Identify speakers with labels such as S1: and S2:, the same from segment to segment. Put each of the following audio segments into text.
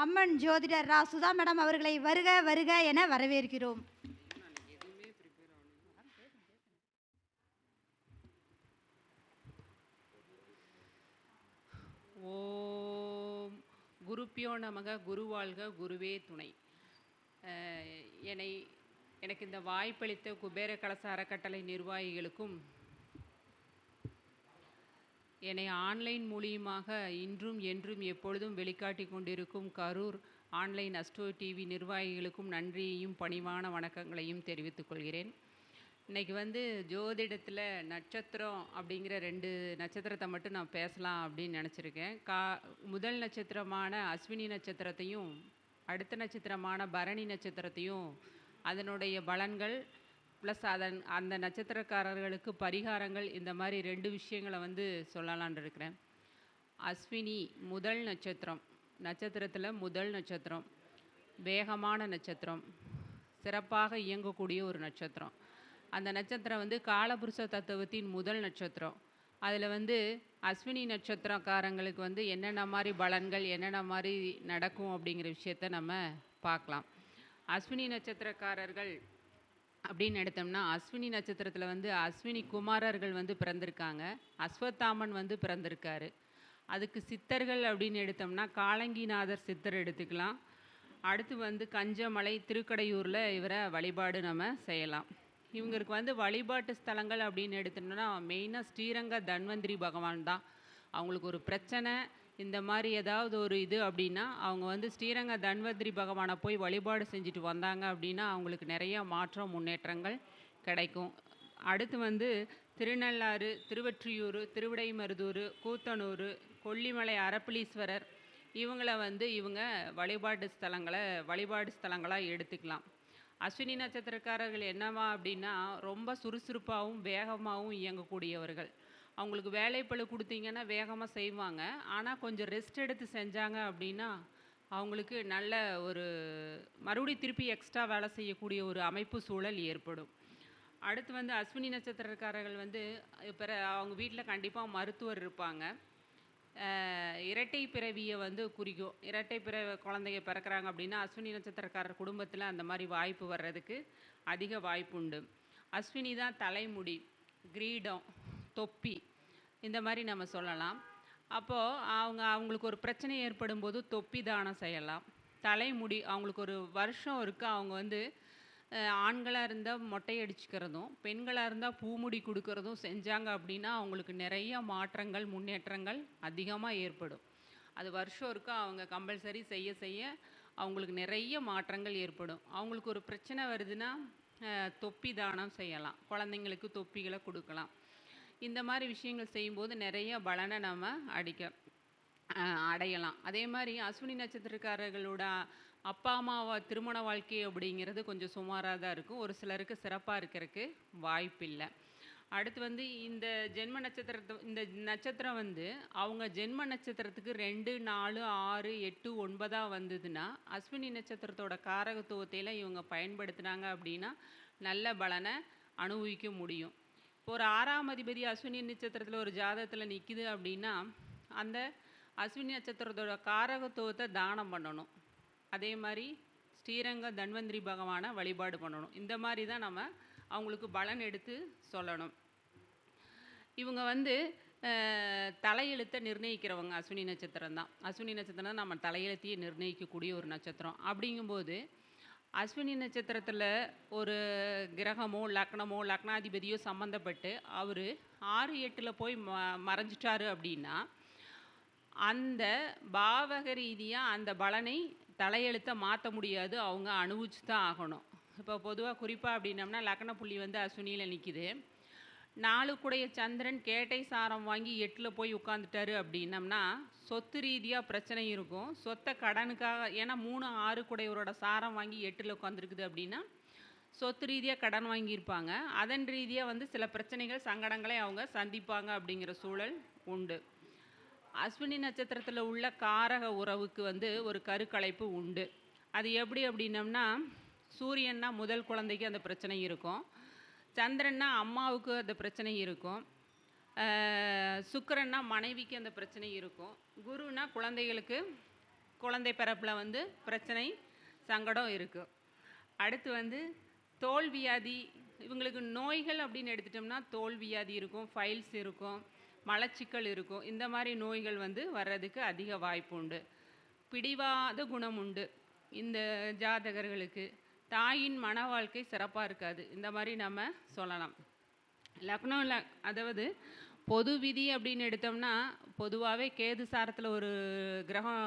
S1: அம்மன் ஜோதிடர் ரா சுதா மேடம் அவர்களை வருக வருக என வரவேற்கிறோம்.
S2: ஓம் குருப்பியோ நமக. குருவாழ்க, குருவே துணை. எனக்கு இந்த வாய்ப்பளித்த குபேர கலச அறக்கட்டளை நிர்வாகிகளுக்கும், என்னை ஆன்லைன் மூலியமாக இன்றும் என்றும் எப்பொழுதும் வெளிக்காட்டி கொண்டிருக்கும் கரூர் ஆன்லைன் அஸ்ட்ரோ டிவி நிர்வாகிகளுக்கும் நன்றியையும் பணிவான வணக்கங்களையும் தெரிவித்துக் கொள்கிறேன். இன்றைக்கி ஜோதிடத்தில் நட்சத்திரம் அப்படிங்கிற 2 நட்சத்திரத்தை மட்டும் நான் பேசலாம் அப்படின்னு நினச்சிருக்கேன். முதல் நட்சத்திரமான அஸ்வினி நட்சத்திரத்தையும் அடுத்த நட்சத்திரமான பரணி நட்சத்திரத்தையும் அதனுடைய பலன்கள் ப்ளஸ் அந்த நட்சத்திரக்காரர்களுக்கு பரிகாரங்கள், இந்த மாதிரி 2 விஷயங்களை சொல்லலான் இருக்கிறேன். அஸ்வினி முதல் நட்சத்திரத்தில் முதல் நட்சத்திரம் வேகமான நட்சத்திரம், சிறப்பாக இயங்கக்கூடிய ஒரு நட்சத்திரம். அந்த நட்சத்திரம் காலபுருஷ தத்துவத்தின் முதல் நட்சத்திரம். அதில் அஸ்வினி நட்சத்திரக்காரங்களுக்கு என்னென்ன மாதிரி பலன்கள், என்னென்ன மாதிரி நடக்கும் அப்படிங்கிற விஷயத்த நம்ம பார்க்கலாம். அஸ்வினி நட்சத்திரக்காரர்கள் அப்படின்னு எடுத்தோம்னா, அஸ்வினி நட்சத்திரத்தில் அஸ்வினி குமாரர்கள் பிறந்திருக்காங்க. அஸ்வத்தாமன் பிறந்திருக்காரு. அதுக்கு சித்தர்கள் அப்படின்னு எடுத்தோம்னா காலங்கிநாதர் சித்தர் எடுத்துக்கலாம். அடுத்து கஞ்சமலை திருக்கடையூரில் இவரை வழிபாடு நம்ம செய்யலாம். இவங்களுக்கு வழிபாட்டு ஸ்தலங்கள் அப்படின்னு எடுத்துட்டோம்னா மெயினாக ஸ்ரீரங்க தன்வந்திரி பகவான் தான். அவங்களுக்கு ஒரு பிரச்சனை, இந்த மாதிரி ஏதாவது ஒரு இது அப்படின்னா அவங்க ஸ்ரீரங்க தன்வந்திரி பகவானை போய் வழிபாடு செஞ்சுட்டு வந்தாங்க அப்படின்னா அவங்களுக்கு நிறையா மாற்றம், முன்னேற்றங்கள் கிடைக்கும். அடுத்து திருநள்ளாறு, திருவொற்றியூர், திருவிடைமருதூர், கூத்தனூர், கொல்லிமலை அரப்பளீஸ்வரர், இவங்கள இவங்க வழிபாடு ஸ்தலங்களாக எடுத்துக்கலாம். அஸ்வினி நட்சத்திரக்காரர்கள் என்னவா அப்படின்னா ரொம்ப சுறுசுறுப்பாகவும் வேகமாகவும் இயங்கக்கூடியவர்கள். அவங்களுக்கு வேலைப்பளு கொடுத்தீங்கன்னா வேகமாக செய்வாங்க. ஆனால் கொஞ்சம் ரெஸ்ட் எடுத்து செஞ்சாங்க அப்படின்னா அவங்களுக்கு நல்ல ஒரு மறுபடியும் திருப்பி எக்ஸ்ட்ரா வேலை செய்யக்கூடிய ஒரு அமைப்பு சூழல் ஏற்படும். அடுத்து அஸ்வினி நட்சத்திரக்காரர்கள் அவங்க வீட்டில் கண்டிப்பாக மருத்துவர் இருப்பாங்க. இரட்டை பிறவியை குறிக்கும். இரட்டை குழந்தைங்க பிறக்கிறாங்க அப்படின்னா அஸ்வினி நட்சத்திரக்காரர் குடும்பத்தில் அந்த மாதிரி வாய்ப்பு வர்றதுக்கு அதிக வாய்ப்பு உண்டு. அஸ்வினி தான் தலைமுடி, கிரீடம், தொப்பி, இந்த மாதிரி நம்ம சொல்லலாம். அப்போது அவங்களுக்கு ஒரு பிரச்சனை ஏற்படும் போது தொப்பி தானம் செய்யலாம். தலைமுடி அவங்களுக்கு ஒரு வருஷம் இருக்குது. அவங்க ஆண்களாக இருந்தால் மொட்டை அடிச்சுக்கிறதும், பெண்களாக இருந்தால் பூமுடி கொடுக்கறதும் செஞ்சாங்க அப்படின்னா அவங்களுக்கு நிறைய மாற்றங்கள், முன்னேற்றங்கள் அதிகமாக ஏற்படும். அது வருஷம் இருக்கா அவங்க கம்பல்சரி செய்ய அவங்களுக்கு நிறைய மாற்றங்கள் ஏற்படும். அவங்களுக்கு ஒரு பிரச்சனை வருதுன்னா தொப்பி தானம் செய்யலாம். குழந்தைங்களுக்கு தொப்பிகளை கொடுக்கலாம். இந்த மாதிரி விஷயங்கள் செய்யும்போது நிறைய பலனை நம்ம அடையலாம். அதே மாதிரி அஸ்வினி நட்சத்திரக்காரர்களோட அப்பா அம்மாவை திருமண வாழ்க்கை அப்படிங்கிறது கொஞ்சம் சுமாராக தான் இருக்கும். ஒரு சிலருக்கு சிறப்பாக இருக்கிறதுக்கு வாய்ப்பில்லை. அடுத்து இந்த ஜென்ம இந்த நட்சத்திரம் அவங்க ஜென்ம நட்சத்திரத்துக்கு 2, 4, 6, 8, 9 வந்ததுன்னா அஸ்வினி நட்சத்திரத்தோட காரகத்துவத்தையெல்லாம் இவங்க பயன்படுத்தினாங்க அப்படின்னா நல்ல பலனை அனுபவிக்க முடியும். இப்போ ஒரு 6ஆம் அதிபதி அஸ்வினி நட்சத்திரத்தில் ஒரு ஜாதகத்தில் நிற்கிது அப்படின்னா அந்த அஸ்வினி நட்சத்திரத்தோட காரகத்துவத்தை தானம் பண்ணணும். அதே மாதிரி ஸ்ரீரங்க தன்வந்திரி பகவானை வழிபாடு பண்ணணும். இந்த மாதிரி தான் நம்ம அவங்களுக்கு பலன் எடுத்து சொல்லணும். இவங்க தலையெழுத்தை நிர்ணயிக்கிறவங்க அஸ்வினி நட்சத்திரம் தான். அஸ்வினி நட்சத்திரம் தான் நம்ம தலையெழுத்தையே நிர்ணயிக்கக்கூடிய ஒரு நட்சத்திரம். அப்படிங்கும்போது அஸ்வினி நட்சத்திரத்தில் ஒரு கிரகமோ லக்னமோ லக்னாதிபதியோ சம்மந்தப்பட்டு அவர் 6, 8 போய் மறைஞ்சிட்டாரு அப்படின்னா அந்த பாவக ரீதியாக அந்த பலனை தலையெழுத்தை மாற்ற முடியாது. அவங்க அனுபவிச்சு தான் ஆகணும். இப்போ பொதுவாக குறிப்பாக அப்படின்னம்னா லக்ன புள்ளி அஸ்வினியில் நிற்கிது. 4 கூடைய சந்திரன் கேட்டை சாரம் வாங்கி 8 போய் உட்காந்துட்டாரு அப்படின்னம்னா சொத்து ரீதியாக பிரச்சனை இருக்கும். சொத்தை கடனுக்காக, ஏன்னா 3, 6 கூடையவரோட சாரம் வாங்கி 8 உட்காந்துருக்குது அப்படின்னா சொத்து ரீதியாக கடன் வாங்கியிருப்பாங்க. அதன் ரீதியாக சில பிரச்சனைகள், சங்கடங்களை அவங்க சந்திப்பாங்க அப்படிங்கிற சூழல் உண்டு. அஸ்வினி நட்சத்திரத்தில் உள்ள காரக உறவுக்கு ஒரு கருக்கலைப்பு உண்டு. அது எப்படி அப்படின்னம்னா சூரியன்னா முதல் குழந்தைக்கு அந்த பிரச்சனை இருக்கும். சந்திரன்னா அம்மாவுக்கு அந்த பிரச்சனை இருக்கும். சுக்கிரன்னா மனைவிக்கு அந்த பிரச்சனை இருக்கும். குருன்னா குழந்தைகளுக்கு குழந்தை பிறப்பில் வந்து பிரச்சனை சங்கடம் இருக்கும். அடுத்து வந்து தோல் வியாதி, இவங்களுக்கு நோய்கள் அப்படின்னு எடுத்துட்டோம்னா தோல் வியாதி இருக்கும், ஃபைல்ஸ் இருக்கும், மலச்சிக்கல் இருக்கும். இந்த மாதிரி நோய்கள் வந்து வர்றதுக்கு அதிக வாய்ப்பு உண்டு. பிடிவாத குணம் உண்டு இந்த ஜாதகர்களுக்கு. தாயின் மன வாழ்க்கை சிறப்பாக இருக்காது. இந்த மாதிரி நம்ம சொல்லலாம். லக்னோவில் அதாவது பொது விதி அப்படின்னு எடுத்தோம்னா பொதுவாகவே கேது சாரத்தில் ஒரு கிரகம்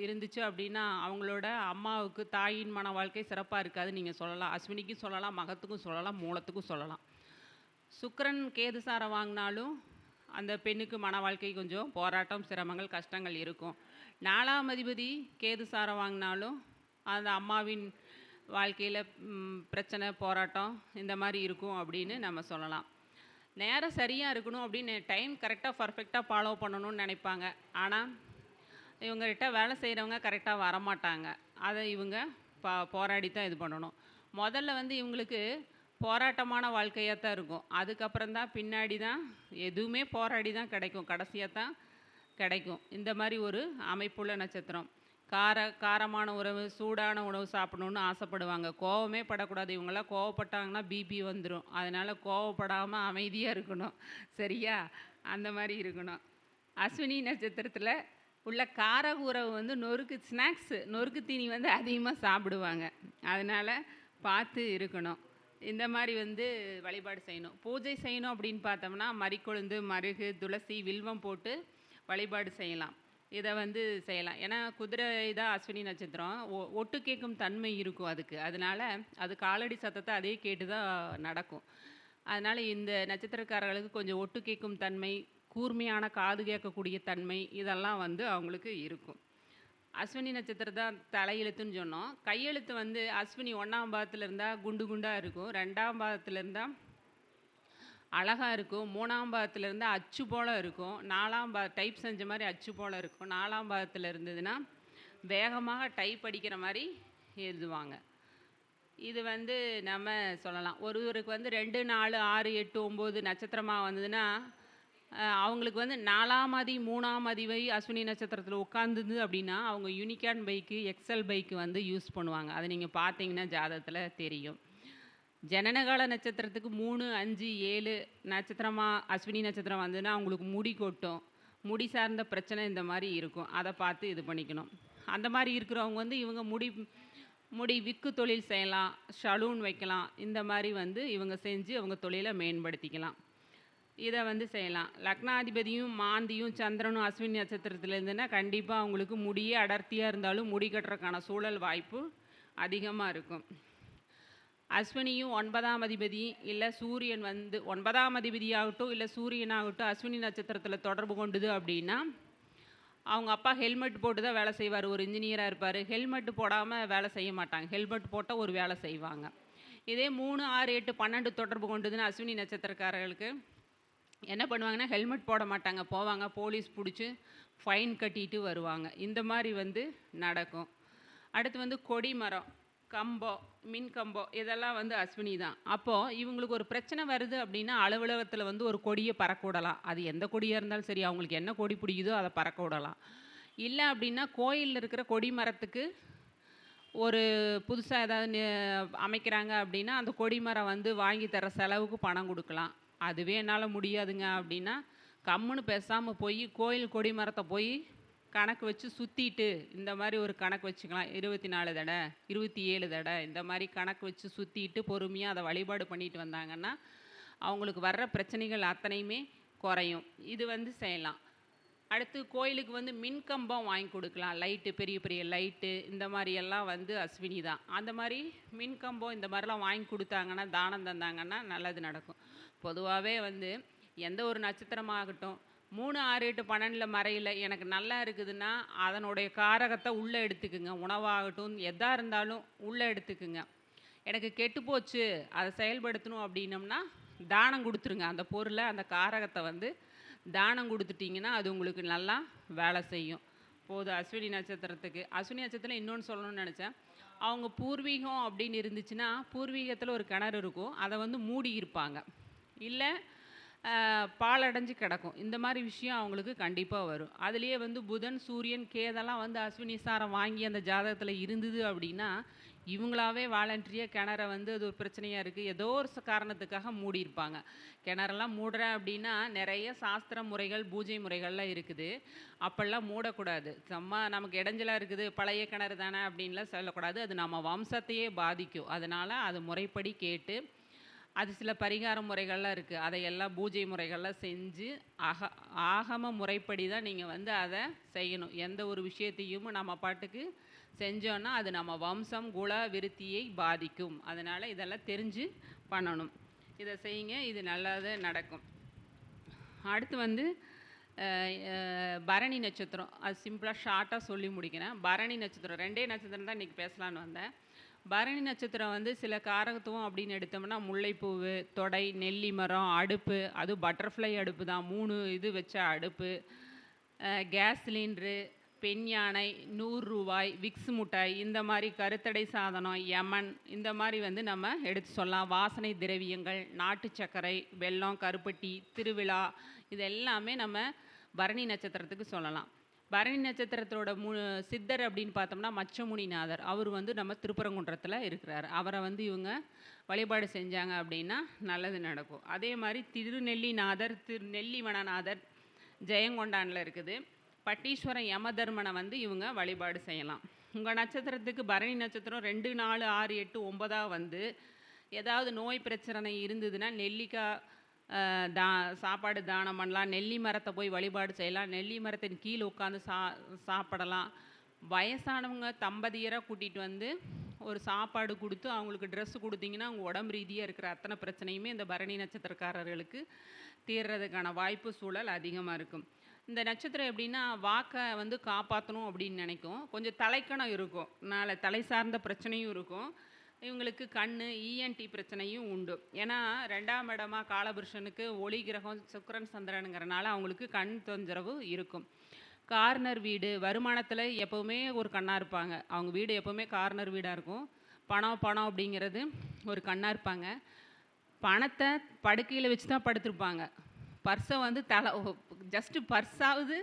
S2: இருந்துச்சு அப்படின்னா அவங்களோட அம்மாவுக்கு தாயின் மன வாழ்க்கை சிறப்பாக இருக்காது நீங்கள் சொல்லலாம். அஸ்வினிக்கும் சொல்லலாம், மகத்துக்கும் சொல்லலாம், மூலத்துக்கும் சொல்லலாம். சுக்கிரன் கேது சாரம் வாங்கினாலும் அந்த பெண்ணுக்கு மன வாழ்க்கை கொஞ்சம் போராட்டம், சிரமங்கள், கஷ்டங்கள் இருக்கும். 4ஆம் அதிபதி கேது சாரம் வாங்கினாலும் அந்த அம்மாவின் வாழ்க்கையில் பிரச்சனை, போராட்டம் இந்த மாதிரி இருக்கும் அப்படின்னு நம்ம சொல்லலாம். நேரம் சரியாக இருக்கணும் அப்படின்னு டைம் கரெக்டாக பர்ஃபெக்டாக ஃபாலோ பண்ணணும்னு நினைப்பாங்க. ஆனால் இவங்ககிட்ட வேலை செய்கிறவங்க கரெக்டாக வரமாட்டாங்க. அதை இவங்க போராடி தான் இது பண்ணணும். முதல்ல வந்து இவங்களுக்கு போராட்டமான வாழ்க்கையாக தான் இருக்கும். அதுக்கப்புறம் தான் பின்னாடி தான் எதுவுமே போராடி தான் கிடைக்கும், கடைசியாக தான் கிடைக்கும். இந்த மாதிரி ஒரு அமைப்புள்ள நட்சத்திரம். காரமான உணவு, சூடான உணவு சாப்பிடணுன்னு ஆசைப்படுவாங்க. கோவமே படக்கூடாது. இவங்களாம் கோவப்பட்டாங்கன்னா பிபி வந்துடும். அதனால் கோவப்படாமல் அமைதியாக இருக்கணும். சரியா? அந்த மாதிரி இருக்கணும். அஸ்வினி நட்சத்திரத்தில் உள்ள காரக உறவு வந்து ஸ்நாக்ஸு, நொறுக்கு தீனி வந்து அதிகமாக சாப்பிடுவாங்க. அதனால் பார்த்து இருக்கணும். இந்த மாதிரி வந்து வழிபாடு செய்யணும். பூஜை செய்யணும் அப்படின்னு பார்த்தோம்னா மறிக்கொழுந்து, மருகு, துளசி, வில்வம் போட்டு வழிபாடு செய்யலாம். இதை வந்து செய்யலாம். ஏன்னா குதிரை தான் அஸ்வினி நட்சத்திரம். ஒட்டு கேட்கும் தன்மை இருக்கும் அதுக்கு. அதனால் அது காலடி சத்தத்தை அதே கேட்டு தான் நடக்கும். அதனால் இந்த நட்சத்திரக்காரர்களுக்கு கொஞ்சம் ஒட்டு கேட்கும் தன்மை, கூர்மையான காது கேட்கக்கூடிய தன்மை இதெல்லாம் வந்து அவங்களுக்கு இருக்கும். அஸ்வினி நட்சத்திரம் தான் தலையெழுத்துன்னு சொன்னோம். கையெழுத்து வந்து அஸ்வினி 1ஆம் பாதத்தில் இருந்தால் குண்டு குண்டாக இருக்கும், 2ஆம் பாதத்தில் இருந்தால் அழகாக இருக்கும், 3ஆம் பாதத்தில் இருந்தால் அச்சு போல் இருக்கும், 4ஆம் டைப் செஞ்ச மாதிரி அச்சு போல் இருக்கும், 4ஆம் பாதத்தில் இருந்ததுன்னா வேகமாக டைப் அடிக்கிற மாதிரி எழுதுவாங்க. இது வந்து நம்ம சொல்லலாம். ஒருவருக்கு வந்து 2, 4, 6, 8, 9 நட்சத்திரமாக வந்ததுன்னா அவங்களுக்கு வந்து 4ஆம் அதி 3ஆம் அதிவை அஸ்வினி நட்சத்திரத்தில் உட்காந்துது அப்படின்னா அவங்க யூனிகார்ன் பைக்கு, எக்ஸல் பைக்கு வந்து யூஸ் பண்ணுவாங்க. அதை நீங்கள் பார்த்தீங்கன்னா ஜாதகத்தில் தெரியும். ஜனனகால நட்சத்திரத்துக்கு 3, 5, 7 நட்சத்திரமாக அஸ்வினி நட்சத்திரம் வந்ததுன்னா அவங்களுக்கு முடி கொட்டும், முடி சார்ந்த பிரச்சனை இந்த மாதிரி இருக்கும். அதை பார்த்து இது பண்ணிக்கணும். அந்த மாதிரி இருக்கிறவங்க வந்து இவங்க முடி விக்கு தொழில் செய்யலாம், சலூன் வைக்கலாம். இந்த மாதிரி வந்து இவங்க செஞ்சு அவங்க தொழிலை மேம்படுத்திக்கலாம். இதை வந்து செய்யலாம். லக்னாதிபதியும் மாந்தியும் சந்திரனும் அஸ்வினி நட்சத்திரத்தில் இருந்துன்னா கண்டிப்பாக அவங்களுக்கு முடியே அடர்த்தியாக இருந்தாலும் முடி கட்டுறதுக்கான சூழல் வாய்ப்பு அதிகமாக இருக்கும். அஸ்வினியும் 9ஆம் அதிபதி இல்லை சூரியன் வந்து 9ஆம் அதிபதியாகட்டும் இல்லை சூரியனாகட்டும் அஸ்வினி நட்சத்திரத்தில் தொடர்பு கொண்டுது அப்படின்னா அவங்க அப்பா ஹெல்மெட் போட்டு தான் வேலை செய்வார். ஒரு இன்ஜினியராக இருப்பார். ஹெல்மெட் போடாமல் வேலை செய்ய மாட்டாங்க. ஹெல்மெட் போட்டால் ஒரு வேலை செய்வாங்க. இதே 3, 6, 8, 12 தொடர்பு கொண்டுதுன்னு அஸ்வினி நட்சத்திரக்காரர்களுக்கு என்ன பண்ணுவாங்கன்னா ஹெல்மெட் போட மாட்டாங்க. போவாங்க, போலீஸ் பிடிச்சி ஃபைன் கட்டிட்டு வருவாங்க. இந்த மாதிரி வந்து நடக்கும். அடுத்து வந்து கொடி மரம், கம்பம், மின் கம்பம் இதெல்லாம் வந்து அஸ்வினி தான். அப்போது இவங்களுக்கு ஒரு பிரச்சனை வருது அப்படின்னா அலுவலகத்தில் வந்து ஒரு கொடியை பறக்க விடலாம். அது எந்த கொடியாக இருந்தாலும் சரி, அவங்களுக்கு என்ன கொடி பிடிக்குதோ அதை பறக்க விடலாம். இல்லை அப்படின்னா கோயிலில் இருக்கிற கொடி மரத்துக்கு ஒரு புதுசாக ஏதாவது அமைக்கிறாங்க அப்படின்னா அந்த கொடி மரம் வந்து வாங்கி தர செலவுக்கு பணம் கொடுக்கலாம். அதுவே என்னால் முடியாதுங்க அப்படின்னா கம்முன்னு பேசாமல் போய் கோயில் கொடி மரத்தை போய் கணக்கு வச்சு சுற்றிட்டு இந்த மாதிரி ஒரு கணக்கு வச்சுக்கலாம். 24 தடவை, 27 தடவை இந்த மாதிரி கணக்கு வச்சு சுற்றிட்டு பொறுமையாக அதை வழிபாடு பண்ணிட்டு வந்தாங்கன்னா அவங்களுக்கு வர்ற பிரச்சனைகள் அத்தனையுமே குறையும். இது வந்து செய்யலாம். அடுத்து கோயிலுக்கு வந்து மின்கம்பம் வாங்கி கொடுக்கலாம். லைட்டு, பெரிய பெரிய லைட்டு இந்த மாதிரியெல்லாம் வந்து அஸ்வினி தான். அந்த மாதிரி மின்கம்பம் இந்த மாதிரிலாம் வாங்கி கொடுத்தாங்கன்னா, தானம் தந்தாங்கன்னா நல்லது நடக்கும். பொதுவாகவே வந்து எந்த ஒரு நட்சத்திரமாகட்டும் 3, 6, 8, 12 மறையில் எனக்கு நல்லா இருக்குதுன்னா அதனுடைய காரகத்தை உள்ளே எடுத்துக்குங்க. உணவாகட்டும் எதாக இருந்தாலும் உள்ளே எடுத்துக்குங்க. எனக்கு கெட்டுப்போச்சு அதை செயல்படுத்தணும் அப்படின்னம்னா தானம் கொடுத்துருங்க. அந்த பொருளை, அந்த காரகத்தை வந்து தானம் கொடுத்துட்டிங்கன்னா அது உங்களுக்கு நல்லா வேலை செய்யும். போதும் அஸ்வினி நட்சத்திரத்துக்கு. அஸ்வினி நட்சத்திரம் இன்னொன்று சொல்லணும்னு நினச்சேன். அவங்க பூர்வீகம் அப்படின்னு இருந்துச்சுன்னா பூர்வீகத்தில் ஒரு கிணறு இருக்கும், அதை வந்து மூடி இருப்பாங்க. இல்லை பாழடைஞ்சு கிடக்கும். இந்த மாதிரி விஷயம் அவங்களுக்கு கண்டிப்பாக வரும். அதுலேயே வந்து புதன், சூரியன், கேதெல்லாம் வந்து அஸ்வினி சாரம் வாங்கி அந்த ஜாதகத்தில் இருந்தது அப்படின்னா, இவங்களாவே வாலண்டரியாக கிணற வந்து அது ஒரு பிரச்சனையாக இருக்குது, ஏதோ ஒரு காரணத்துக்காக மூடியிருப்பாங்க. கிணறெல்லாம் மூடுறேன் அப்படின்னா நிறைய சாஸ்திர முறைகள், பூஜை முறைகள்லாம் இருக்குது. அப்போல்லாம் மூடக்கூடாது. சும்மா நமக்கு இடைஞ்சலாக இருக்குது, பழைய கிணறு தானே அப்படின்லாம் சொல்லக்கூடாது. அது நம்ம வம்சத்தையே பாதிக்கும். அதனால் அது முறைப்படி கேட்டு, அது சில பரிகார முறைகள்லாம் இருக்குது, அதையெல்லாம் பூஜை முறைகள்லாம் செஞ்சு ஆகம முறைப்படி தான் நீங்கள் வந்து அதை செய்யணும். எந்த ஒரு விஷயத்தையும் நம்ம பாட்டுக்கு செஞ்சோன்னா அது நம்ம வம்சம், குல விருத்தியை பாதிக்கும். அதனால் இதெல்லாம் தெரிஞ்சு பண்ணணும். இதை செய்யுங்க, இது நல்லது நடக்கும். அடுத்து வந்து பரணி நட்சத்திரம். அது சிம்பிளாக ஷார்ட்டாக சொல்லி முடிக்கிறேன். பரணி நட்சத்திரம் 2 நட்சத்திரம் தான் இன்றைக்கி பேசலான்னு வந்தேன். பரணி நட்சத்திரம் வந்து சில காரகத்துவம் அப்படின்னு எடுத்தோம்னா, முல்லைப்பூவு, தொடை, நெல்லி மரம், அடுப்பு, அதுவும் பட்டர்ஃப்ளை அடுப்பு தான், 3 இது வச்ச அடுப்பு, கேஸ் சிலிண்ட்ரு, பெண் யானை, ரூ. 100, விக்ஸ் முட்டாய், இந்த மாதிரி கருத்தடை சாதனம், யமன், இந்த மாதிரி வந்து நம்ம எடுத்து சொல்லலாம். வாசனை திரவியங்கள், நாட்டு சர்க்கரை, வெல்லம், கருப்பட்டி, திருவிழா, இது எல்லாமே நம்ம பரணி நட்சத்திரத்துக்கு சொல்லலாம். பரணி நட்சத்திரத்தோட சித்தர் அப்படின்னு பார்த்தோம்னா மச்சமுனிநாதர். அவர் வந்து நம்ம திருப்பரங்குன்றத்தில் இருக்கிறார். அவரை வந்து இவங்க வழிபாடு செஞ்சாங்க அப்படின்னா நல்லது நடக்கும். அதே மாதிரி திருநெல்லிநாதர், நெல்லிவனநாதர் ஜெயங்கொண்டானில் இருக்குது. பட்டீஸ்வரம் யமதர்மனை வந்து இவங்க வழிபாடு செய்யலாம். உங்கள் நட்சத்திரத்துக்கு பரணி நட்சத்திரம் 2, 4, 6, 8, 9 வந்து ஏதாவது நோய் பிரச்சனை இருந்ததுன்னா நெல்லிக்காய் சாப்பாடு தானம் பண்ணலாம். நெல்லி மரத்தை போய் வழிபாடு செய்யலாம். நெல்லி மரத்தின் கீழே உட்காந்து சாப்பிடலாம். வயசானவங்க தம்பதியராக கூட்டிகிட்டு வந்து ஒரு சாப்பாடு கொடுத்து அவங்களுக்கு ட்ரெஸ்ஸு கொடுத்தீங்கன்னா அவங்க உடம்பு ரீதியாக இருக்கிற அத்தனை பிரச்சனையுமே இந்த பரணி நட்சத்திரக்காரர்களுக்கு தீர்றதுக்கான வாய்ப்பு, சூழல் அதிகமாக இருக்கும். இந்த நட்சத்திரம் எப்படின்னா, வாக்கை வந்து காப்பாற்றணும் அப்படின்னு நினைக்கும். கொஞ்சம் தலைக்கணம் இருக்கும், நாளை தலை சார்ந்த பிரச்சனையும் இருக்கும். இவங்களுக்கு கண், இஎன்டி பிரச்சனையும் உண்டு. ஏன்னா 2ஆம் இடமா காலபுருஷனுக்கு ஒளி கிரகம் சுக்கிரன் சந்திரனுங்கிறனால அவங்களுக்கு கண் தொந்தரவு இருக்கும். கார்னர் வீடு, வருமானத்தில் எப்போவுமே ஒரு கண்ணாக இருப்பாங்க. அவங்க வீடு எப்போவுமே கார்னர் வீடாக இருக்கும். பணம் அப்படிங்கிறது ஒரு கண்ணாக இருப்பாங்க. பணத்தை படுக்கையில் வச்சு தான் படுத்திருப்பாங்க. பர்ஸை வந்து ஜஸ்ட்டு பர்ஸாவது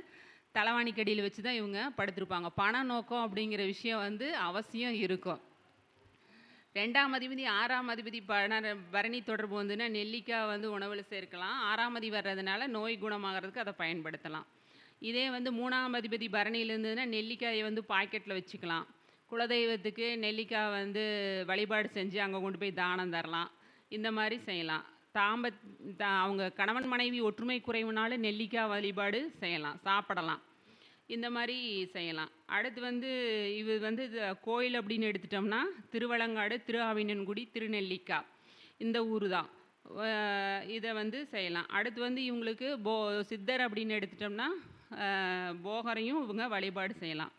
S2: தலைவாணிக்கடியில் வச்சு தான் இவங்க படுத்திருப்பாங்க. பண நோக்கம் அப்படிங்கிற விஷயம் வந்து அவசியம் இருக்கும். 2ஆம் அதிபதி 6ஆம் அதிபதி பரணி தொடர்பு வந்துன்னா நெல்லிக்காய் வந்து உணவில் சேர்க்கலாம். 6ஆம் அதிபதி வர்றதுனால நோய் குணமாகிறதுக்கு அதை பயன்படுத்தலாம். இதே வந்து 3ஆம் அதிபதி பரணியில் இருந்ததுன்னா நெல்லிக்காயை வந்து பாக்கெட்டில் வச்சுக்கலாம். குலதெய்வத்துக்கு நெல்லிக்காய் வந்து வழிபாடு செஞ்சு அங்கே கொண்டு போய் தானம் தரலாம். இந்த மாதிரி செய்யலாம். அவங்க கணவன் மனைவி ஒற்றுமை குறைவுனால நெல்லிக்காய் வழிபாடு செய்யலாம், சாப்பிடலாம். இந்த மாதிரி செய்யலாம். அடுத்து வந்து இது வந்து கோயில் அப்படின்னு எடுத்துட்டோம்னா திருவலங்காடு, திருஆவினன்குடி, திருநெல்லிக்காய், இந்த ஊர் தான். இதை வந்து செய்யலாம். அடுத்து வந்து இவங்களுக்கு சித்தர் அப்படின்னு எடுத்துட்டோம்னா போகரையும் இவங்க வழிபாடு செய்யலாம்.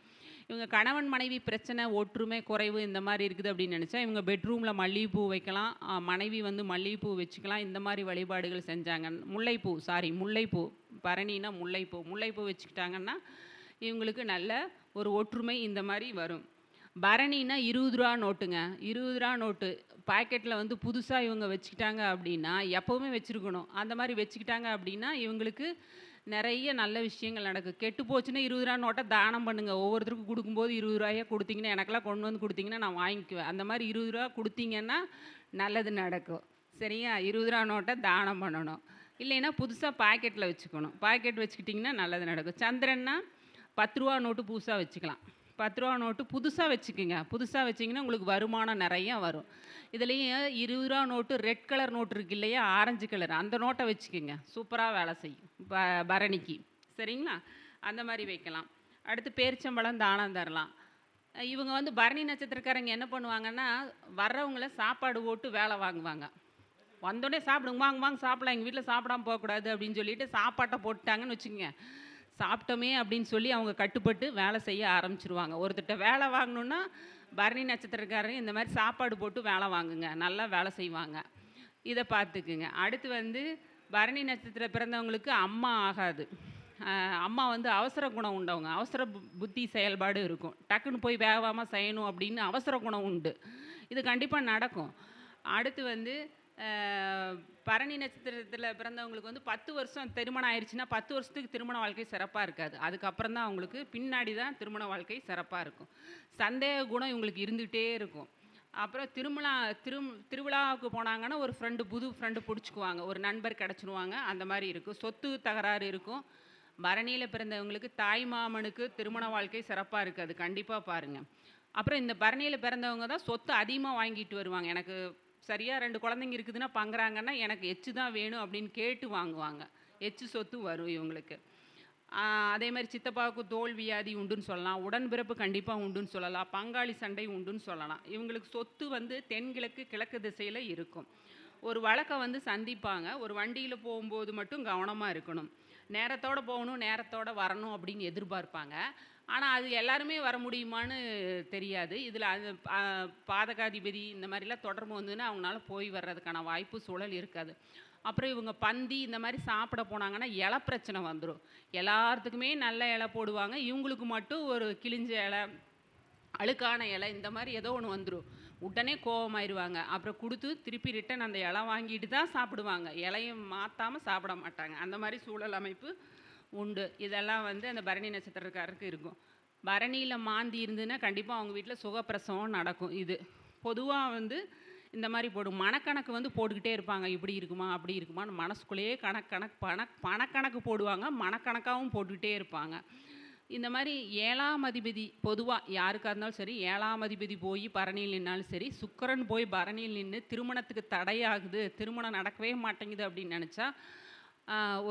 S2: இவங்க கணவன் மனைவி பிரச்சனை, ஒற்றுமை குறைவு இந்த மாதிரி இருக்குது அப்படின்னு நினச்சா இவங்க பெட்ரூமில் மல்லிகைப்பூ வைக்கலாம். மனைவி வந்து மல்லிகைப்பூ வச்சுக்கலாம். இந்த மாதிரி வழிபாடுகள் செஞ்சாங்க. முல்லைப்பூ பரணினா முல்லைப்பூ வச்சுக்கிட்டாங்கன்னா இவங்களுக்கு நல்ல ஒரு ஒற்றுமை இந்த மாதிரி வரும். பரணினா 20 ரூபா நோட்டுங்க. 20 ரூபா நோட்டு பாக்கெட்டில் வந்து புதுசாக இவங்க வச்சுக்கிட்டாங்க அப்படின்னா, எப்போவுமே வச்சுருக்கணும். அந்த மாதிரி வச்சுக்கிட்டாங்க அப்படின்னா இவங்களுக்கு நிறைய நல்ல விஷயங்கள் நடக்கும். கெட்டு போச்சுன்னா 20 ரூபா நோட்டை தானம் பண்ணுங்கள். ஒவ்வொருத்தருக்கும் கொடுக்கும்போது 20 ரூபாயே கொடுத்தீங்கன்னா, எனக்கெல்லாம் கொண்டு வந்து கொடுத்தீங்கன்னா நான் வாங்கிக்குவேன். அந்த மாதிரி 20 ரூபா கொடுத்தீங்கன்னா நல்லது நடக்கும். சரியா? 20 ரூபா நோட்டை தானம் பண்ணணும். இல்லைன்னா புதுசாக பாக்கெட்டில் வச்சுக்கணும். பாக்கெட் வச்சுக்கிட்டிங்கன்னா நல்லது நடக்கும். சந்திரன்னா 10 ரூபா நோட்டு புதுசாக வச்சுக்கலாம். 10 ரூபா நோட்டு புதுசாக வச்சுக்கோங்க. புதுசாக வச்சிங்கன்னா உங்களுக்கு வருமானம் நிறையா வரும். இதுலேயும் 20 ரூபா நோட்டு ரெட் கலர் நோட்டு இருக்குது இல்லையா, ஆரஞ்சு கலர், அந்த நோட்டை வச்சுக்கோங்க. சூப்பராக வேலை செய்யும் பரணிக்கு. சரிங்களா? அந்த மாதிரி வைக்கலாம். அடுத்து பேரிச்சம்பழம் தானம் தரலாம். இவங்க வந்து பரணி நட்சத்திரக்காரங்க என்ன பண்ணுவாங்கன்னா, வர்றவங்கள சாப்பாடு போட்டு வேலை வாங்குவாங்க. வந்தோடனே சாப்பிடுங்க, வாங்க சாப்பிடலாம், எங்கள் வீட்டில் சாப்பிடாம போகக்கூடாது அப்படின்னு சொல்லிட்டு சாப்பாட்டை போட்டாங்கன்னு வச்சுக்கோங்க. சாப்பிட்டோமே அப்படின்னு சொல்லி அவங்க கட்டுப்பட்டு வேலை செய்ய ஆரம்பிச்சிருவாங்க. ஒருத்தட்ட வேலை வாங்கணுன்னா பரணி நட்சத்திரக்காரங்க இந்த மாதிரி சாப்பாடு போட்டு வேலை வாங்குங்க, நல்லா வேலை செய்வாங்க. இதை பார்த்துக்குங்க. அடுத்து வந்து பரணி நட்சத்திரம் பிறந்தவங்களுக்கு அம்மா ஆகாது. அம்மா வந்து அவசர குணம் உண்டவங்க. அவசர புத்தி செயல்பாடு இருக்கும். டக்குன்னு போய் வேகமாக செய்யணும் அப்படின்னு அவசர குணம் உண்டு. இது கண்டிப்பாக நடக்கும். அடுத்து வந்து பரணி நட்சத்திரத்தில் பிறந்தவங்களுக்கு வந்து 10 வருஷம் திருமணம் ஆயிடுச்சுன்னா 10 வருஷத்துக்கு திருமண வாழ்க்கை சிறப்பாக இருக்காது. அதுக்கப்புறம் தான் அவங்களுக்கு பின்னாடி தான் திருமண வாழ்க்கை சிறப்பாக இருக்கும். சந்தேக குணம் இவங்களுக்கு இருந்துகிட்டே இருக்கும். அப்புறம் திருவிழாவுக்கு போனாங்கன்னா ஒரு புது ஃப்ரெண்டு பிடிச்சிக்குவாங்க, ஒரு நண்பர் கிடச்சிருவாங்க, அந்த மாதிரி இருக்கும். சொத்து தகராறு இருக்கும். பரணியில் பிறந்தவங்களுக்கு தாய் மாமனுக்கு திருமண வாழ்க்கை சிறப்பாக இருக்காது, கண்டிப்பாக பாருங்கள். அப்புறம் இந்த பரணியில் பிறந்தவங்க தான் சொத்து அதிகமாக வாங்கிட்டு வருவாங்க. எனக்கு சரியாக 2 குழந்தைங்க இருக்குதுன்னா பங்குறாங்கன்னா எனக்கு எச்சு தான் வேணும் அப்படின்னு கேட்டு வாங்குவாங்க. எச்சு சொத்து வரும் இவங்களுக்கு. அதே மாதிரி சித்தப்பாவுக்கு தோல் வியாதி உண்டுன்னு சொல்லலாம். உடன்பிறப்பு கண்டிப்பாக உண்டுன்னு சொல்லலாம். பங்காளி சண்டை உண்டுன்னு சொல்லலாம். இவங்களுக்கு சொத்து வந்து தென்கிழக்கு கிழக்கு திசையில் இருக்கும். ஒரு வழக்கை வந்து சந்திப்பாங்க. ஒரு வண்டியில் போகும்போது மட்டும் கவனமாக இருக்கணும். நேரத்தோடு போகணும், நேரத்தோடு வரணும் அப்படின்னு எதிர்பார்ப்பாங்க. ஆனால் அது எல்லாருமே வர முடியுமான்னு தெரியாது. இதில் அது பாதகாதிபதி இந்த மாதிரிலாம் தொடர்பு வந்ததுன்னா அவங்களால போய் வர்றதுக்கான வாய்ப்பு சூழல் இருக்காது. அப்புறம் இவங்க பந்தி இந்த மாதிரி சாப்பிட போனாங்கன்னா இலை பிரச்சனை வந்துடும். எல்லாத்துக்குமே நல்ல இலை போடுவாங்க, இவங்களுக்கு மட்டும் ஒரு கிழிஞ்ச இலை, அழுக்கான இலை, இந்த மாதிரி ஏதோ ஒன்று வந்துடும். உடனே கோவமாயிருவாங்க. அப்புறம் கொடுத்து திருப்பி ரிட்டன் அந்த இலை வாங்கிட்டு தான் சாப்பிடுவாங்க. இலையை மாற்றாமல் சாப்பிட மாட்டாங்க. அந்த மாதிரி சூழல் அமைப்பு உண்டு. இதெல்லாம் வந்து அந்த பரணி நட்சத்திரக்காரருக்கு இருக்கும். பரணியில் மாந்தி இருந்ததுன்னா கண்டிப்பாக அவங்க வீட்டில் சுகப்பிரசவம் நடக்கும். இது பொதுவாக வந்து இந்த மாதிரி போடும். மனக்கணக்கு வந்து போட்டுக்கிட்டே இருப்பாங்க. இப்படி இருக்குமா அப்படி இருக்குமான்னு மனசுக்குள்ளேயே பணக்கணக்கு போடுவாங்க. மனக்கணக்காகவும் போட்டுக்கிட்டே இருப்பாங்க. இந்த மாதிரி 7ஆம் அதிபதி பொதுவாக யாருக்காக இருந்தாலும் சரி, 7ஆம் அதிபதி போய் பரணியில் நின்னாலும் சரி, சுக்கிரன் போய் பரணியில் நின்று திருமணத்துக்கு தடையாகுது, திருமணம் நடக்கவே மாட்டேங்குது அப்படின்னு நினச்சா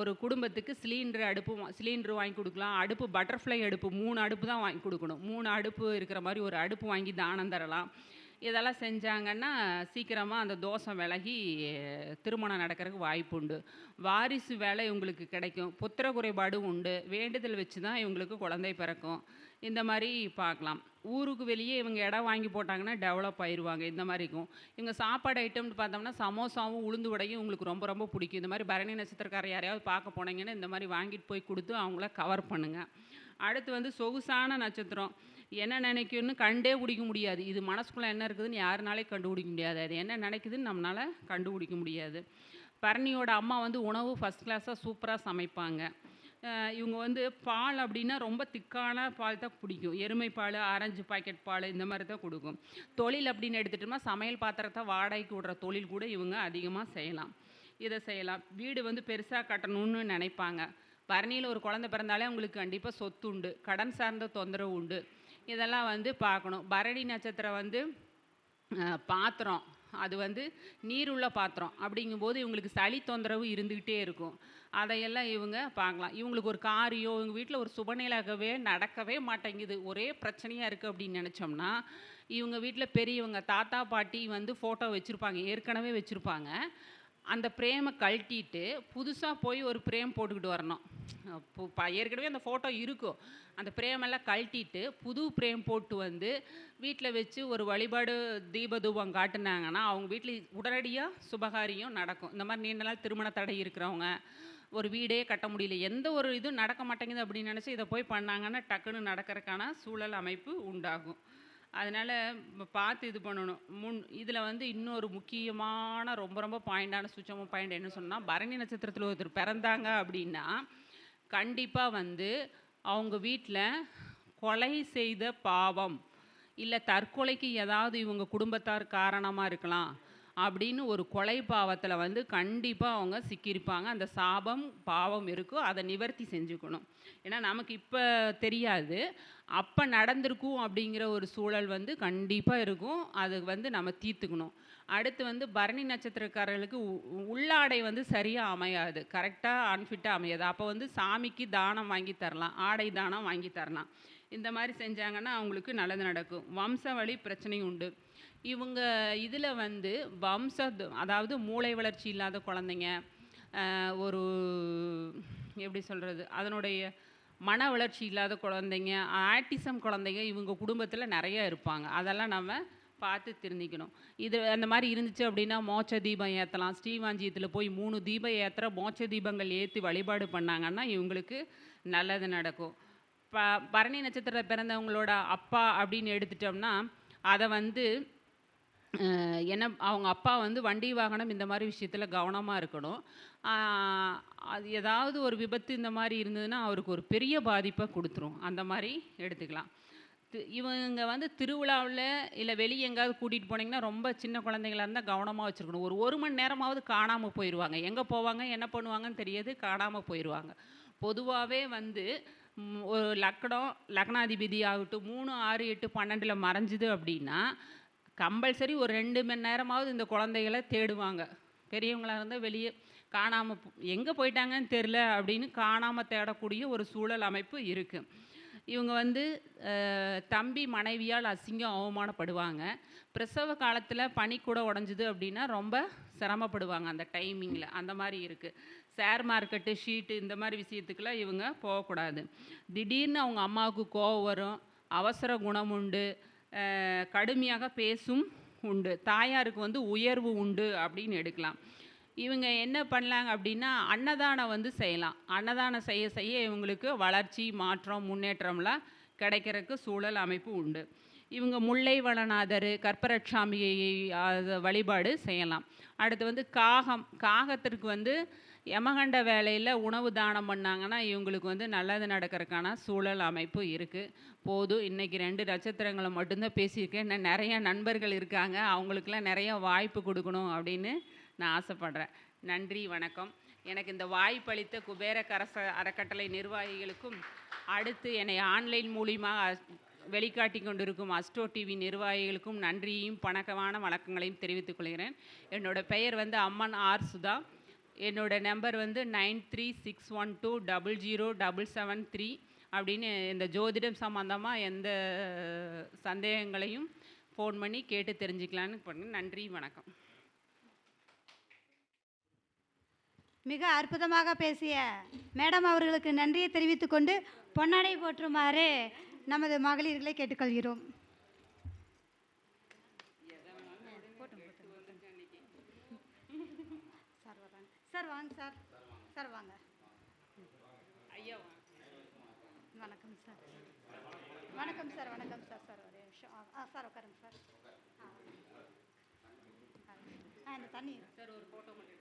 S2: ஒரு குடும்பத்துக்கு சிலிண்டர் வாங்கி கொடுக்கலாம். அடுப்பு பட்டர்ஃப்ளை அடுப்பு 3 அடுப்பு தான் வாங்கி கொடுக்கணும். 3 அடுப்பு இருக்கிற மாதிரி ஒரு அடுப்பு வாங்கி தானம் தரலாம். இதெல்லாம் செஞ்சாங்கன்னா சீக்கிரமாக அந்த தோஷம் விலகி திருமணம் நடக்கிறதுக்கு வாய்ப்பு உண்டு. வாரிசு வேலை இவங்களுக்கு கிடைக்கும். புத்திர குறைபாடு உண்டு. வேண்டுதல் வச்சு தான் இவங்களுக்கு குழந்தை பிறக்கும். இந்த மாதிரி பார்க்கலாம். ஊருக்கு வெளியே இவங்க இடம் வாங்கி போட்டாங்கன்னா டெவலப் ஆயிடுவாங்க. இந்த மாதிரி இருக்கும். இவங்க சாப்பாடு ஐட்டம்னு பார்த்தோம்னா சமோசாவும் உளுந்து வடையும் இவங்களுக்கு ரொம்ப ரொம்ப பிடிக்கும். இந்த மாதிரி பரணி நட்சத்திரக்காரர் யாரையாவது பார்க்க போனீங்கன்னா இந்த மாதிரி வாங்கிட்டு போய் கொடுத்து அவங்கள கவர் பண்ணுங்கள். அடுத்து வந்து சொகுசான நட்சத்திரம். என்ன நினைக்குன்னு கண்டே பிடிக்க முடியாது. இது மனசுக்குள்ளே என்ன இருக்குதுன்னு யாருனாலே கண்டுபிடிக்க முடியாது. அது என்ன நினைக்குதுன்னு நம்மளால் கண்டுபிடிக்க முடியாது. பரணியோட அம்மா வந்து உணவு ஃபஸ்ட் கிளாஸாக சூப்பராக சமைப்பாங்க. இவங்க வந்து பால் அப்படின்னா ரொம்ப திக்கான பால் தான் பிடிக்கும். எருமை பால், ஆரஞ்சு பாக்கெட் பால் இந்த மாதிரி தான் கொடுக்கும். தொழில் அப்படின்னு எடுத்துட்டோம்னா சமையல் பாத்திரத்தை வாடகைக்கு விடுற தொழில் கூட இவங்க அதிகமாக செய்யலாம். இதை செய்யலாம். வீடு வந்து பெருசாக கட்டணும்னு நினைப்பாங்க. பரணியில் ஒரு குழந்தை பிறந்தாலே அவங்களுக்கு கண்டிப்பாக சொத்து உண்டு. கடன் சார்ந்த தொந்தரவு உண்டு. இதெல்லாம் வந்து பார்க்கணும். பரணி நட்சத்திரம் வந்து பாத்திரம், அது வந்து நீருள்ள பாத்திரம் அப்படிங்கும்போது இவங்களுக்கு சளி தொந்தரவு இருந்துக்கிட்டே இருக்கும். அதையெல்லாம் இவங்க பார்க்கலாம். இவங்களுக்கு ஒரு காரியோ இவங்க வீட்டில் ஒரு சுபநிலையாகவே நடக்கவே மாட்டேங்குது, ஒரே பிரச்சனையாக இருக்குது அப்படின்னு நினச்சோம்னா, இவங்க வீட்டில் பெரியவங்க தாத்தா பாட்டி வந்து ஃபோட்டோ வச்சுருப்பாங்க, ஏற்கனவே வச்சுருப்பாங்க. அந்த பிரேமை கழட்டிட்டு புதுசாக போய் ஒரு பிரேம் போட்டுக்கிட்டு வரணும். ஏற்கனவே அந்த ஃபோட்டோ இருக்கும். அந்த பிரேமெல்லாம் கழட்டிட்டு புது பிரேம் போட்டு வந்து வீட்டில் வச்சு ஒரு வழிபாடு தீபதூபம் காட்டுனாங்கன்னா அவங்க வீட்டில் உடனடியாக சுபகாரியம் நடக்கும். இந்த மாதிரி நீண்ட நாள் திருமண தடை இருக்கிறவங்க, ஒரு வீடே கட்ட முடியல, எந்த ஒரு இதுவும் நடக்க மாட்டேங்குது அப்படின்னு நினச்சி இதை போய் பண்ணாங்கன்னா டக்குன்னு நடக்கிறதுக்கான சூழல் அமைப்பு உண்டாகும். அதனால் பார்த்து இது பண்ணணும். இதில் வந்து இன்னொரு முக்கியமான ரொம்ப ரொம்ப சூட்சம பாயிண்ட் என்ன சொன்னால், பரணி நட்சத்திரத்தில் ஒருத்தர் பிறந்தாங்க அப்படின்னா கண்டிப்பாக வந்து அவங்க வீட்டில் கொலை செய்த பாவம் இல்லை தற்கொலைக்கு ஏதாவது இவங்க குடும்பத்தார் காரணமாக இருக்கலாம் அப்படின்னு ஒரு கொலை பாவத்தில் வந்து கண்டிப்பாக அவங்க சிக்கியிருப்பாங்க. அந்த சாபம் பாவம் இருக்கும், அதை நிவர்த்தி செஞ்சுக்கணும். ஏன்னா நமக்கு இப்போ தெரியாது, அப்போ நடந்திருக்கும் அப்படிங்கிற ஒரு சூழல் வந்து கண்டிப்பாக இருக்கும். அது வந்து நம்ம தீர்த்துக்கணும். அடுத்து வந்து பரணி நட்சத்திரக்காரர்களுக்கு உள்ளாடை வந்து சரியாக அமையாது, கரெக்டாக அன்ஃபிட்டாக அமையாது. அப்போ வந்து சாமிக்கு தானம் வாங்கி தரலாம், ஆடை தானம் வாங்கி தரலாம். இந்த மாதிரி செஞ்சாங்கன்னா அவங்களுக்கு நல்லது நடக்கும். வம்ச வழி பிரச்சனை உண்டு. இவங்க இதில் வந்து அதாவது மூளை வளர்ச்சி இல்லாத குழந்தைங்க, ஒரு எப்படி சொல்கிறது, அதனுடைய மன வளர்ச்சி இல்லாத குழந்தைங்க, ஆட்டிசம் குழந்தைங்க இவங்க குடும்பத்தில் நிறைய இருப்பாங்க. அதெல்லாம் நம்ம பார்த்து தெரிஞ்சுக்கணும். இது அந்த மாதிரி இருந்துச்சு அப்படின்னா மோட்ச தீபம் ஏற்றலாம். ஸ்ரீவாஞ்சியத்தில் போய் 3 தீபம் ஏற்றுற மோட்ச தீபங்கள் ஏற்றி வழிபாடு பண்ணாங்கன்னா இவங்களுக்கு நல்லது நடக்கும். பரணி நட்சத்திரத்தில் பிறந்தவங்களோட அப்பா அப்படின்னு எடுத்துட்டோம்னா அதை வந்து ஏன்னா அவங்க அப்பா வந்து வண்டி வாகனம் இந்த மாதிரி விஷயத்தில் கவனமாக இருக்கணும். அது ஏதாவது ஒரு விபத்து இந்த மாதிரி இருந்ததுன்னா அவருக்கு ஒரு பெரிய பாதிப்பை கொடுத்துரும். அந்த மாதிரி எடுத்துக்கலாம். இவங்க வந்து திருவிழாவில் இல்லை வெளியே எங்கேயாவது கூட்டிகிட்டு போனீங்கன்னா ரொம்ப சின்ன குழந்தைங்களா இருந்தால் கவனமாக வச்சுருக்கணும். ஒரு மணி நேரமாவது காணாமல் போயிடுவாங்க. எங்கே போவாங்க என்ன பண்ணுவாங்கன்னு தெரியாது, காணாமல் போயிடுவாங்க. பொதுவாகவே வந்து ஒரு லக்னாதிபதி ஆகட்டும் 3, 6, 8, 12 மறைஞ்சுது அப்படின்னா கம்பல்சரி ஒரு 2 மணி நேரமாவது இந்த குழந்தைகளை தேடுவாங்க. பெரியவங்களாக இருந்தால் வெளியே காணாமல் எங்கே போயிட்டாங்கன்னு தெரில அப்படின்னு காணாமல் தேடக்கூடிய ஒரு சூழல் அமைப்பு இருக்குது. இவங்க வந்து தம்பி மனைவியால் அசிங்கம் அவமானப்படுவாங்க. பிரசவ காலத்தில் பனிக்கூட உடஞ்சிது அப்படின்னா ரொம்ப சிரமப்படுவாங்க அந்த டைமிங்கில். அந்த மாதிரி இருக்குது. ஷேர் மார்க்கெட்டு ஷீட்டு இந்த மாதிரி விஷயத்துக்கெல்லாம் இவங்க போகக்கூடாது. திடீர்னு அவங்க அம்மாவுக்கு கோவம் வரும், அவசர குணம் உண்டு, கடுமையாக பேசும் உண்டு, தாயாருக்கு வந்து உயர்வு உண்டு அப்படின்னு எடுக்கலாம். இவங்க என்ன பண்ணலாங்க அப்படின்னா அன்னதானம் வந்து செய்யலாம். அன்னதானம் செய்ய செய்ய இவங்களுக்கு வளர்ச்சி, மாற்றம், முன்னேற்றம்லாம் கிடைக்கிறதுக்கு சூழல் அமைப்பு உண்டு. இவங்க முல்லை வனநாதர், கற்பரட்சாமியை வழிபாடு செய்யலாம். அடுத்து வந்து காகத்திற்கு வந்து யமகண்ட வேலையில் உணவு தானம் பண்ணாங்கன்னா இவங்களுக்கு வந்து நல்லது நடக்கிறதுக்கான சூழல் அமைப்பு இருக்குது. போதும், இன்றைக்கி 2 நட்சத்திரங்களை மட்டும்தான் பேசியிருக்கேன். இன்னும் நிறைய நண்பர்கள் இருக்காங்க, அவங்களுக்கெல்லாம் நிறைய வாய்ப்பு கொடுக்கணும் அப்படின்னு நான் ஆசைப்பட்றேன். நன்றி, வணக்கம். எனக்கு இந்த வாய்ப்பளித்த குபேர அறக்கட்டளை நிர்வாகிகளுக்கும், அடுத்து என்னை ஆன்லைன் மூலியமாக வெளிக்காட்டி கொண்டிருக்கும் அஸ்ட்ரோ டிவி நிர்வாகிகளுக்கும் நன்றியையும் பணக்கமான வணக்கங்களையும் தெரிவித்துக் கொள்கிறேன். என்னோடய பெயர் வந்து அம்மன் ஆர் சுதா. என்னோடய நம்பர் வந்து 9361200773 அப்படின்னு இந்த ஜோதிடம் சம்மந்தமாக எந்த சந்தேகங்களையும் ஃபோன் பண்ணி கேட்டு தெரிஞ்சுக்கலான்னு பண்ணேன். நன்றி, வணக்கம்.
S1: மிக அற்புதமாக பேசிய மேடம் அவர்களுக்கு நன்றியை தெரிவித்துக்கொண்டு பொன்னாடை போற்றுமாறு நமது மகளிர்களை கேட்டுக்கொள்கிறோம். சார் வாங்க சார். சார் வாங்க.
S2: ஐயா
S1: வணக்கம் சார். வணக்கம் சார். வணக்கம் சார். சார் ஒரு நிமிஷம். சார் உட்காருங்க சார். இந்த தண்ணி
S2: சார் ஒரு ஃபோட்டோ மட்டும்